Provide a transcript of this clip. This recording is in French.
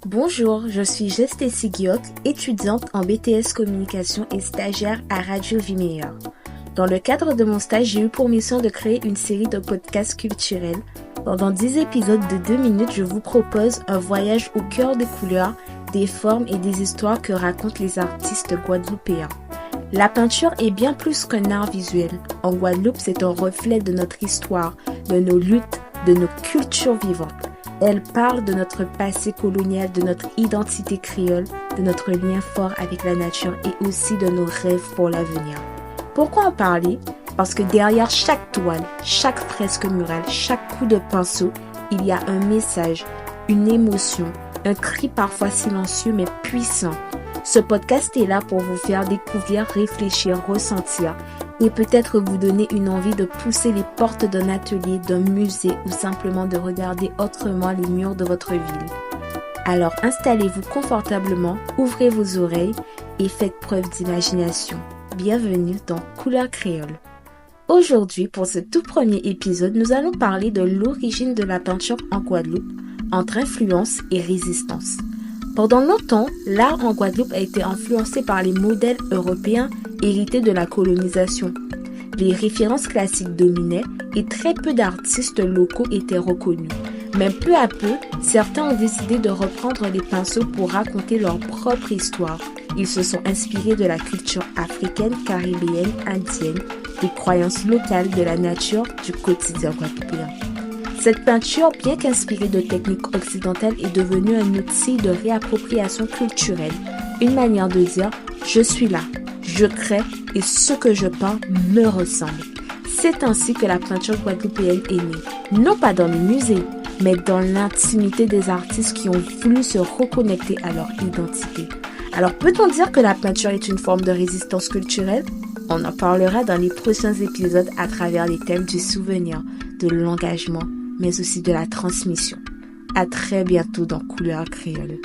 Bonjour, je suis Gestécie Guioc, étudiante en BTS Communication et stagiaire à Radio Vie Meilleure. Dans le cadre de mon stage, j'ai eu pour mission de créer une série de podcasts culturels. Pendant 10 épisodes de 2 minutes, je vous propose un voyage au cœur des couleurs, des formes et des histoires que racontent les artistes guadeloupéens. La peinture est bien plus qu'un art visuel. En Guadeloupe, c'est un reflet de notre histoire, de nos luttes, de nos cultures vivantes. Elle parle de notre passé colonial, de notre identité créole, de notre lien fort avec la nature et aussi de nos rêves pour l'avenir. Pourquoi en parler? Parce que derrière chaque toile, chaque fresque murale, chaque coup de pinceau, il y a un message, une émotion, un cri parfois silencieux mais puissant. Ce podcast est là pour vous faire découvrir, réfléchir, ressentir et peut-être vous donner une envie de pousser les portes d'un atelier, d'un musée ou simplement de regarder autrement les murs de votre ville. Alors installez-vous confortablement, ouvrez vos oreilles et faites preuve d'imagination. Bienvenue dans Couleurs Créole. Aujourd'hui, pour ce tout premier épisode, nous allons parler de l'origine de la peinture en Guadeloupe, entre influence et résistance. Pendant longtemps, l'art en Guadeloupe a été influencé par les modèles européens hérités de la colonisation. Les références classiques dominaient et très peu d'artistes locaux étaient reconnus. Mais peu à peu, certains ont décidé de reprendre les pinceaux pour raconter leur propre histoire. Ils se sont inspirés de la culture africaine, caribéenne, indienne, des croyances locales de la nature, du quotidien guadeloupéen. Cette peinture, bien qu'inspirée de techniques occidentales, est devenue un outil de réappropriation culturelle, une manière de dire « je suis là, je crée et ce que je peins me ressemble ». C'est ainsi que la peinture guadeloupéenne est née, non pas dans les musées, mais dans l'intimité des artistes qui ont voulu se reconnecter à leur identité. Alors peut-on dire que la peinture est une forme de résistance culturelle? On en parlera dans les prochains épisodes à travers les thèmes du souvenir, de l'engagement, mais aussi de la transmission. À très bientôt dans Couleurs Créole.